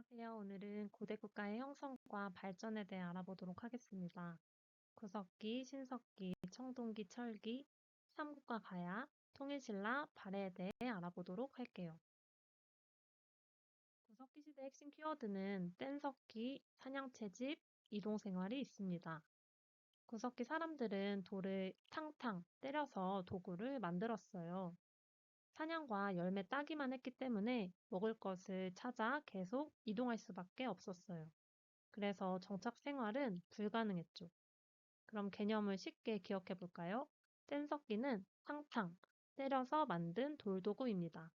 안녕하세요. 오늘은 고대 국가의 형성과 발전에 대해 알아보도록 하겠습니다. 구석기, 신석기, 청동기, 철기, 삼국과 가야, 통일신라, 발해에 대해 알아보도록 할게요. 구석기 시대 핵심 키워드는 뗀석기, 사냥채집, 이동생활이 있습니다. 구석기 사람들은 돌을 탕탕 때려서 도구를 만들었어요. 사냥과 열매 따기만 했기 때문에 먹을 것을 찾아 계속 이동할 수밖에 없었어요. 그래서 정착 생활은 불가능했죠. 그럼 개념을 쉽게 기억해 볼까요? 뗀석기는 탕탕, 때려서 만든 돌도구입니다.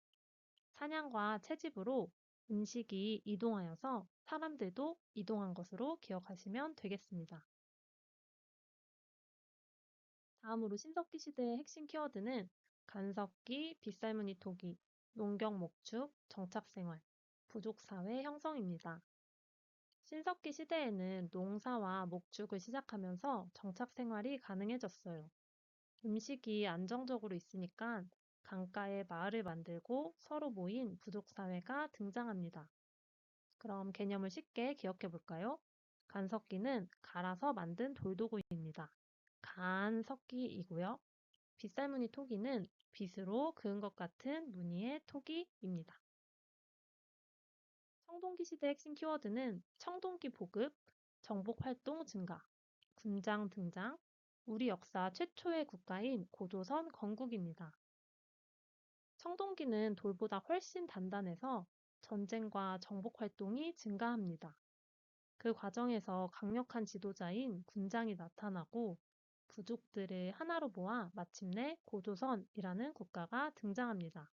사냥과 채집으로 음식이 이동하여서 사람들도 이동한 것으로 기억하시면 되겠습니다. 다음으로 신석기 시대의 핵심 키워드는 간석기, 빗살무늬 토기, 농경 목축, 정착생활, 부족사회 형성입니다. 신석기 시대에는 농사와 목축을 시작하면서 정착 생활이 가능해졌어요. 음식이 안정적으로 있으니까 강가에 마을을 만들고 서로 모인 부족사회가 등장합니다. 그럼 개념을 쉽게 기억해 볼까요? 간석기는 갈아서 만든 돌도구입니다. 간석기이고요. 빗살무늬 토기는 빗으로 그은 것 같은 무늬의 토기입니다. 청동기 시대 핵심 키워드는 청동기 보급, 정복 활동 증가, 군장 등장, 우리 역사 최초의 국가인 고조선 건국입니다. 청동기는 돌보다 훨씬 단단해서 전쟁과 정복 활동이 증가합니다. 그 과정에서 강력한 지도자인 군장이 나타나고 부족들을 하나로 모아 마침내 고조선이라는 국가가 등장합니다.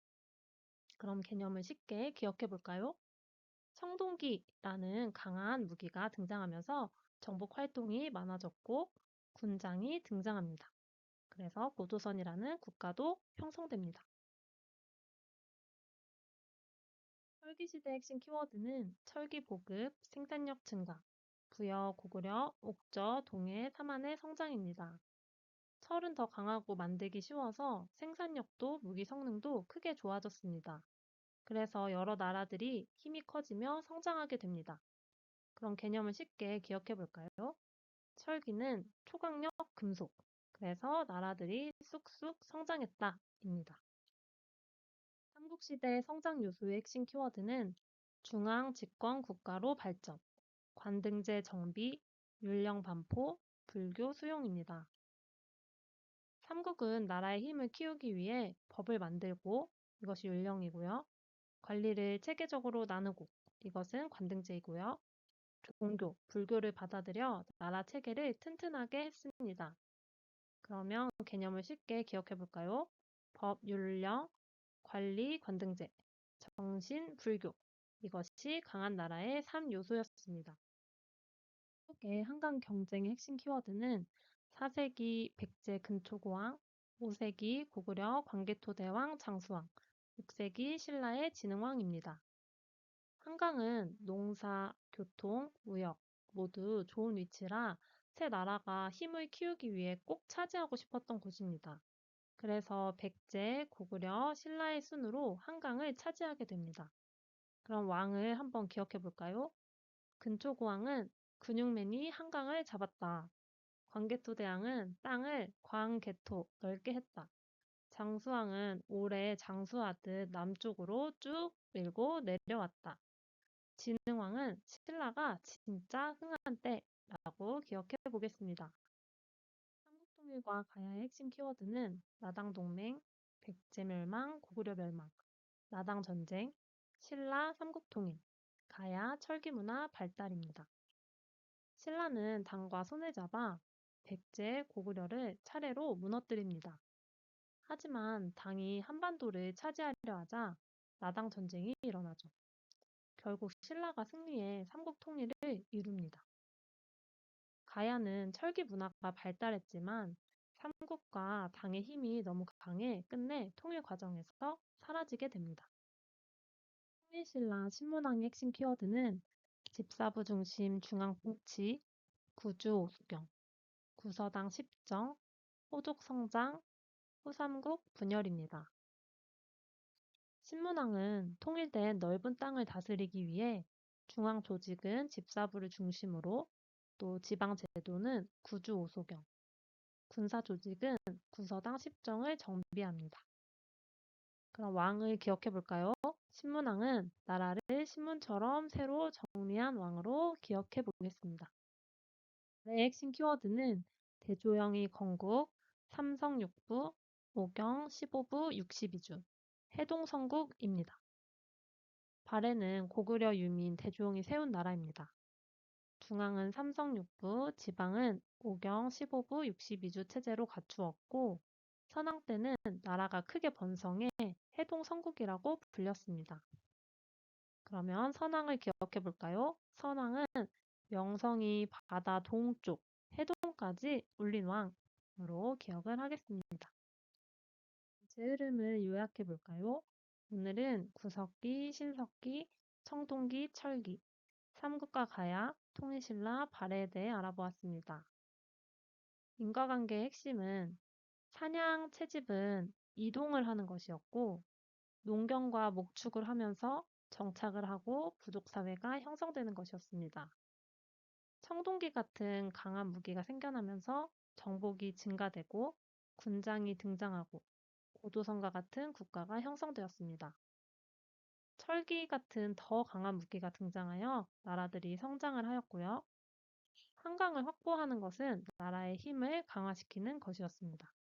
그럼 개념을 쉽게 기억해 볼까요? 청동기라는 강한 무기가 등장하면서 정복 활동이 많아졌고 군장이 등장합니다. 그래서 고조선이라는 국가도 형성됩니다. 철기시대 핵심 키워드는 철기 보급, 생산력 증가, 부여, 고구려, 옥저, 동해, 삼한의 성장입니다. 철은 더 강하고 만들기 쉬워서 생산력도 무기 성능도 크게 좋아졌습니다. 그래서 여러 나라들이 힘이 커지며 성장하게 됩니다. 그럼 개념을 쉽게 기억해 볼까요? 철기는 초강력 금속, 그래서 나라들이 쑥쑥 성장했다입니다. 삼국시대의 성장 요소의 핵심 키워드는 중앙 집권 국가로 발전, 관등제 정비, 율령 반포, 불교 수용입니다. 삼국은 나라의 힘을 키우기 위해 법을 만들고 이것이 율령이고요. 관리를 체계적으로 나누고 이것은 관등제이고요. 종교, 불교를 받아들여 나라 체계를 튼튼하게 했습니다. 그러면 개념을 쉽게 기억해 볼까요? 법, 율령, 관리, 관등제, 정신, 불교. 이것이 강한 나라의 3요소였습니다. 한국의 한강 경쟁의 핵심 키워드는 4세기 백제 근초고왕, 5세기 고구려 광개토대왕 장수왕, 6세기 신라의 진흥왕입니다. 한강은 농사, 교통, 무역 모두 좋은 위치라 세 나라가 힘을 키우기 위해 꼭 차지하고 싶었던 곳입니다. 그래서 백제, 고구려, 신라의 순으로 한강을 차지하게 됩니다. 그럼 왕을 한번 기억해 볼까요? 근초고왕은 근육맨이 한강을 잡았다. 광개토대왕은 땅을 광개토 넓게 했다. 장수왕은 오래 장수하듯 남쪽으로 쭉 밀고 내려왔다. 진흥왕은 신라가 진짜 흥한 때라고 기억해 보겠습니다. 삼국통일과 가야의 핵심 키워드는 나당동맹, 백제멸망, 고구려 멸망, 나당전쟁, 신라 삼국통일, 가야 철기문화 발달입니다. 신라는 당과 손을 잡아 백제, 고구려를 차례로 무너뜨립니다. 하지만 당이 한반도를 차지하려 하자 나당 전쟁이 일어나죠. 결국 신라가 승리해 삼국 통일을 이룹니다. 가야는 철기 문화가 발달했지만 삼국과 당의 힘이 너무 강해 끝내 통일 과정에서 사라지게 됩니다. 통일신라 신문왕의 핵심 키워드는 집사부 중심 중앙통치, 구주 오수경, 구서당 십정, 호족 성장, 후삼국 분열입니다. 신문왕은 통일된 넓은 땅을 다스리기 위해 중앙 조직은 집사부를 중심으로, 또 지방 제도는 구주 오소경, 군사 조직은 부서당 10정을 정비합니다. 그럼 왕을 기억해 볼까요? 신문왕은 나라를 신문처럼 새로 정리한 왕으로 기억해 보겠습니다. 네, 핵심 키워드는 대조영이 건국, 삼성육부, 오경 15부 62주, 해동성국입니다. 발해는 고구려 유민 대조영이 세운 나라입니다. 중앙은 삼성육부, 지방은 오경 15부 62주 체제로 갖추었고, 선왕 때는 나라가 크게 번성해 해동성국이라고 불렸습니다. 그러면 선왕을 기억해 볼까요? 선왕은 명성이 바다 동쪽, 해동까지 울린 왕으로 기억을 하겠습니다. 제 흐름을 요약해 볼까요? 오늘은 구석기, 신석기, 청동기, 철기, 삼국과 가야, 통일신라, 발해에 대해 알아보았습니다. 인과관계의 핵심은 사냥, 채집은 이동을 하는 것이었고, 농경과 목축을 하면서 정착을 하고 부족사회가 형성되는 것이었습니다. 청동기 같은 강한 무기가 생겨나면서 정복이 증가되고 군장이 등장하고 고도성과 같은 국가가 형성되었습니다. 철기 같은 더 강한 무기가 등장하여 나라들이 성장을 하였고요. 한강을 확보하는 것은 나라의 힘을 강화시키는 것이었습니다.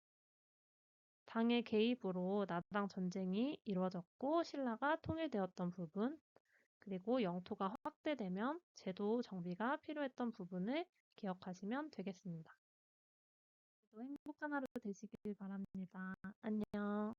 당의 개입으로 나당 전쟁이 이루어졌고 신라가 통일되었던 부분, 그리고 영토가 확대되면 제도 정비가 필요했던 부분을 기억하시면 되겠습니다. 행복한 하루 되시길 바랍니다. 안녕.